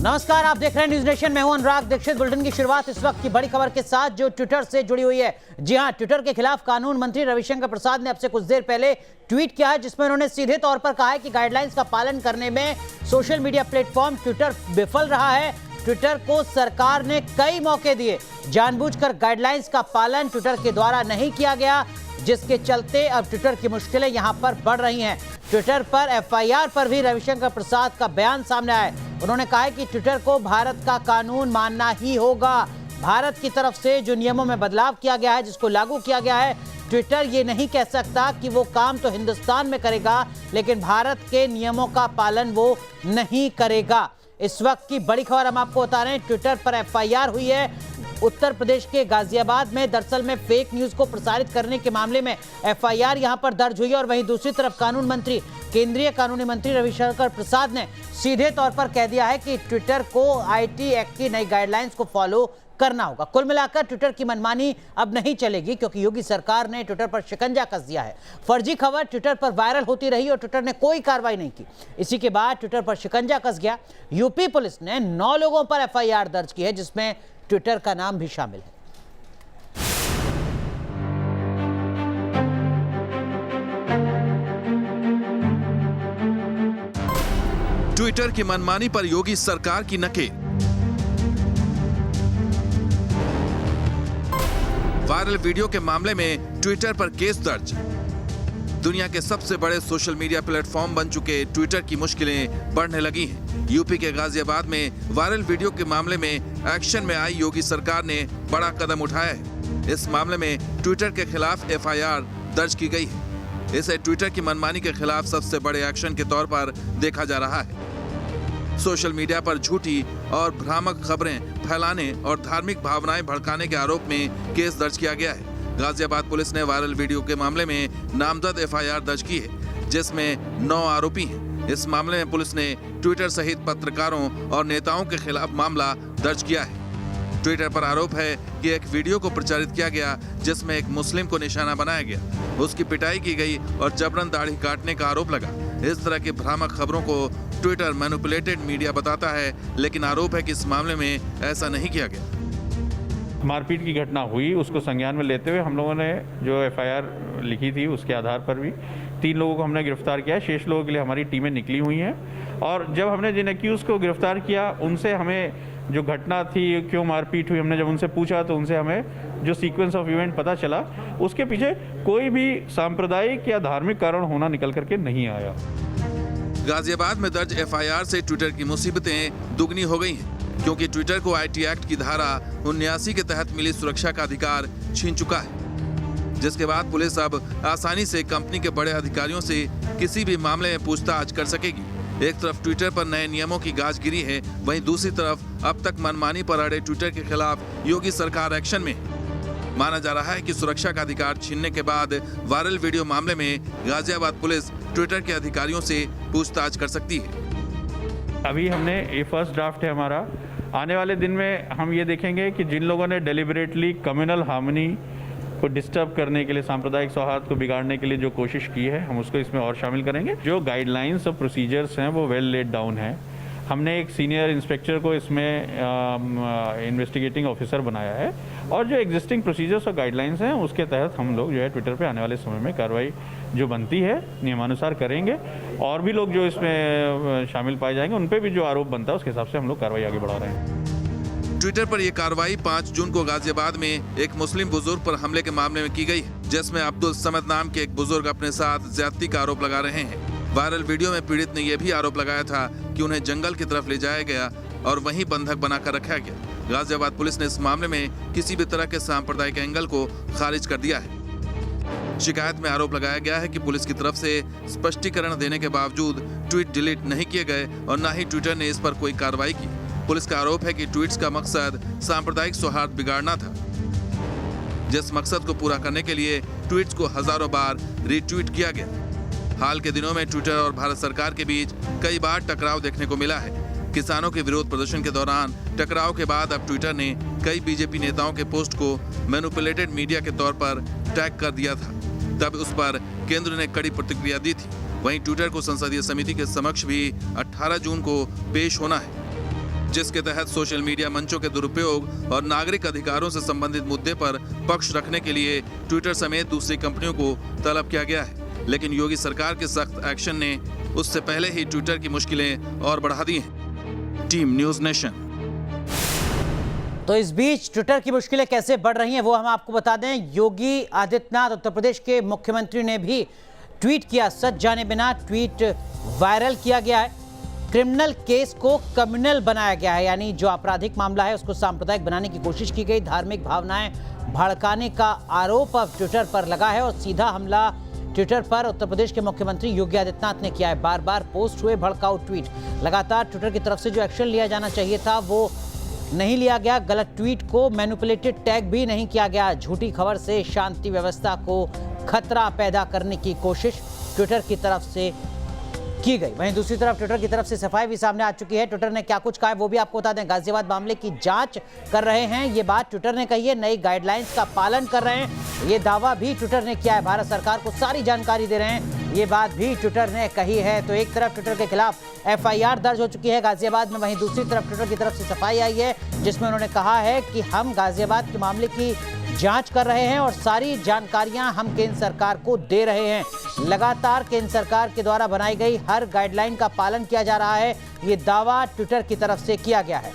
नमस्कार, आप देख रहे हैं न्यूज नेशन। मैं हूं अनुराग दीक्षित। बुलेटिन की शुरुआत इस वक्त की बड़ी खबर के साथ जो ट्विटर से जुड़ी हुई है। जी हां, ट्विटर के खिलाफ कानून मंत्री रविशंकर प्रसाद ने अब से कुछ देर पहले ट्वीट किया है, जिसमें उन्होंने सीधे तौर पर कहा है कि गाइडलाइंस का पालन करने में सोशल मीडिया प्लेटफॉर्म ट्विटर विफल रहा है। ट्विटर को सरकार ने कई मौके दिए, जानबूझकर गाइडलाइंस का पालन ट्विटर के द्वारा नहीं किया गया, जिसके चलते अब ट्विटर की मुश्किलें यहां पर बढ़ रही हैं। ट्विटर पर एफआईआर पर भी रविशंकर प्रसाद का बयान सामने आया है। उन्होंने कहा है कि ट्विटर को भारत का कानून मानना ही होगा। भारत की तरफ से जो नियमों में बदलाव किया गया है, जिसको लागू किया गया है, ट्विटर ये नहीं कह सकता कि वो काम तो हिंदुस्तान में करेगा, लेकिन भारत के नियमों का पालन वो नहीं करेगा। इस वक्त की बड़ी खबर हम आपको बता रहे हैं, ट्विटर पर एफआईआर हुई है। उत्तर प्रदेश के गाजियाबाद में दरअसल में फेक न्यूज को प्रसारित करने के मामले में एफआईआर यहां पर दर्ज हुई है। और वहीं दूसरी तरफ कानून मंत्री, केंद्रीय कानूनी मंत्री रविशंकर प्रसाद ने सीधे तौर पर कह दिया है कि ट्विटर को आईटी एक्ट की नई गाइडलाइंस को फॉलो करना होगा। कुल मिलाकर ट्विटर की मनमानी अब नहीं चलेगी, क्योंकि योगी सरकार ने ट्विटर पर शिकंजा कस दिया है। फर्जी खबर ट्विटर पर वायरल होती रही और ट्विटर ने कोई कार्रवाई नहीं की। इसी के बाद ट्विटर पर शिकंजा कस गया। यूपी पुलिस ने 9 लोगों पर एफआईआर दर्ज की है, जिसमें ट्विटर का नाम भी शामिल है। ट्विटर की मनमानी पर योगी सरकार की नकेल। वायरल वीडियो के मामले में ट्विटर पर केस दर्ज। दुनिया के सबसे बड़े सोशल मीडिया प्लेटफॉर्म बन चुके ट्विटर की मुश्किलें बढ़ने लगी हैं। यूपी के गाजियाबाद में वायरल वीडियो के मामले में एक्शन में आई योगी सरकार ने बड़ा कदम उठाया है। इस मामले में ट्विटर के खिलाफ एफआईआर दर्ज की गई है। इसे ट्विटर की मनमानी के खिलाफ सबसे बड़े एक्शन के तौर पर देखा जा रहा है। सोशल मीडिया पर झूठी और भ्रामक खबरें फैलाने और धार्मिक भावनाएं भड़काने के आरोप में केस दर्ज किया गया है। गाजियाबाद पुलिस ने वायरल वीडियो के मामले में नामजद एफआईआर दर्ज की है, जिसमें 9 आरोपी हैं। इस मामले में पुलिस ने ट्विटर सहित पत्रकारों और नेताओं के खिलाफ मामला दर्ज किया है। ट्विटर पर आरोप है कि एक वीडियो को प्रचारित किया गया, जिसमें एक मुस्लिम को निशाना बनाया गया, उसकी पिटाई की गई और जबरन दाढ़ी काटने का आरोप लगा। इस तरह की भ्रामक खबरों को ट्विटर मैनिपुलेटेड मीडिया बताता है, लेकिन आरोप है कि इस मामले में ऐसा नहीं किया गया। मारपीट की घटना हुई, उसको संज्ञान में लेते हुए हम लोगों ने जो एफआईआर लिखी थी, उसके आधार पर भी 3 लोगों को हमने गिरफ्तार किया है। शेष लोगों के लिए हमारी टीमें निकली हुई हैं। और जब हमने जिन एक्यूज को गिरफ्तार किया, उनसे हमें जो घटना थी, क्यों मारपीट हुई, हमने जब उनसे पूछा तो उनसे हमें जो सीक्वेंस ऑफ इवेंट पता चला, उसके पीछे कोई भी सांप्रदायिक या धार्मिक कारण होना निकल करके नहीं आया। गाजियाबाद में दर्ज एफआईआर से ट्विटर की मुसीबतें दुगनी हो गई हैं, क्योंकि ट्विटर को आईटी एक्ट की धारा 79 के तहत मिली सुरक्षा का अधिकार छीन चुका है, जिसके बाद पुलिस अब आसानी से कंपनी के बड़े अधिकारियों से किसी भी मामले में पूछताछ कर सकेगी। एक तरफ ट्विटर पर नए नियमों की गाज गिरी है, वहीं दूसरी तरफ अब तक मनमानी पर अड़े ट्विटर के खिलाफ योगी सरकार एक्शन में है। माना जा रहा है कि सुरक्षा का अधिकार छीनने के बाद वायरल वीडियो मामले में गाजियाबाद पुलिस ट्विटर के अधिकारियों से पूछताछ कर सकती है। अभी हमने ये फर्स्ट ड्राफ्ट है हमारा। आने वाले दिन में हम ये देखेंगे कि जिन लोगों ने डेलिबरेटली कम्युनल हार्मनी को डिस्टर्ब करने के लिए, सांप्रदायिक सौहार्द को बिगाड़ने के लिए जो कोशिश की है, हम उसको इसमें और शामिल करेंगे। जो गाइडलाइंस और प्रोसीजर्स हैं वो वेल लेड डाउन है। हमने एक सीनियर इंस्पेक्टर को इसमें इन्वेस्टिगेटिंग ऑफिसर बनाया है, और जो एग्जिस्टिंग प्रोसीजर्स और गाइडलाइंस हैं उसके तहत हम लोग जो है ट्विटर पे आने वाले समय में कार्रवाई जो बनती है नियमानुसार करेंगे। और भी लोग जो इसमें शामिल पाए जाएंगे, उन पे भी जो आरोप बनता है उसके हिसाब से हम लोग कार्रवाई आगे बढ़ा रहे हैं। ट्विटर पर यह कार्रवाई 5 जून को गाजियाबाद में एक मुस्लिम बुजुर्ग पर हमले के मामले में की गई, जिसमें अब्दुल समद नाम के एक बुजुर्ग अपने साथ ज्यादती का आरोप लगा रहे हैं। वायरल वीडियो में पीड़ित ने यह भी आरोप लगाया था कि उन्हें जंगल की तरफ ले जाया गया और वहीं बंधक बनाकर रखा गया। गाजियाबाद पुलिस ने इस मामले में किसी भी तरह के सांप्रदायिक एंगल को खारिज कर दिया है। शिकायत में आरोप लगाया गया है कि पुलिस की तरफ से स्पष्टीकरण देने के बावजूद ट्वीट डिलीट नहीं किए गए और न ही ट्विटर ने इस पर कोई कार्रवाई की। पुलिस का आरोप है कि ट्वीट्स का मकसद सांप्रदायिक सौहार्द बिगाड़ना था, जिस मकसद को पूरा करने के लिए ट्वीट्स को हजारों बार रीट्वीट किया गया। हाल के दिनों में ट्विटर और भारत सरकार के बीच कई बार टकराव देखने को मिला है। किसानों के विरोध प्रदर्शन के दौरान टकराव के बाद अब ट्विटर ने कई बीजेपी नेताओं के पोस्ट को मैनिपुलेटेड मीडिया के तौर पर टैग कर दिया था। तब उस पर केंद्र ने कड़ी प्रतिक्रिया दी थी। वहीं ट्विटर को संसदीय समिति के समक्ष भी 18 जून को पेश होना है। जिसके तहत सोशल मीडिया मंचों के दुरुपयोग और नागरिक अधिकारों से संबंधित मुद्दे पर पक्ष रखने के लिए ट्विटर समेत दूसरी कंपनियों को तलब किया गया है। लेकिन योगी सरकार के सख्त एक्शन ने उससे पहले ही ट्विटर की मुश्किलें और बढ़ा दी हैं। Team news nation. तो इस बीच ट्विटर की मुश्किलें कैसे बढ़ रही हैं वो हम आपको बता दें। योगी आदित्यनाथ उत्तर प्रदेश के मुख्यमंत्री ने भी ट्वीट किया, सच जाने बिना ट्वीट वायरल किया गया है। क्रिमिनल केस को कम्युनल बनाया गया है, यानी जो आपराधिक मामला है उसको सांप्रदायिक बनाने की कोशिश की गई। धार्मिक भावनाएं भड़काने का आरोप अब ट्विटर पर लगा है और सीधा हमला ट्विटर पर उत्तर प्रदेश के मुख्यमंत्री योगी आदित्यनाथ ने किया है। बार बार पोस्ट हुए भड़काऊ ट्वीट। लगातार ट्विटर की तरफ से जो एक्शन लिया जाना चाहिए था वो नहीं लिया गया। गलत ट्वीट को मैनिपुलेटेड टैग भी नहीं किया गया। झूठी खबर से शांति व्यवस्था को खतरा पैदा करने की कोशिश ट्विटर की तरफ से की गई। वहीं दूसरी तरफ ट्विटर की तरफ से सफाई भी सामने आ चुकी है। ट्विटर ने क्या कुछ कहा है वो भी आपको बता दें। गाजियाबाद मामले की जांच कर रहे हैं, ये बात ट्विटर ने कही है। नई गाइडलाइंस का पालन कर रहे हैं, ये दावा भी ट्विटर ने किया है। भारत सरकार को सारी जानकारी दे रहे हैं, ये बात भी ट्विटर ने कही है। तो एक तरफ ट्विटर के खिलाफ एफआईआर दर्ज हो चुकी है गाजियाबाद में, वहीं दूसरी तरफ ट्विटर की तरफ से सफाई आई है जिसमें उन्होंने कहा है कि हम गाजियाबाद के मामले की जांच कर रहे हैं और सारी जानकारियां हम केंद्र सरकार को दे रहे हैं। लगातार केंद्र सरकार के द्वारा बनाई गई हर गाइडलाइन का पालन किया जा रहा है, ये दावा ट्विटर की तरफ से किया गया है।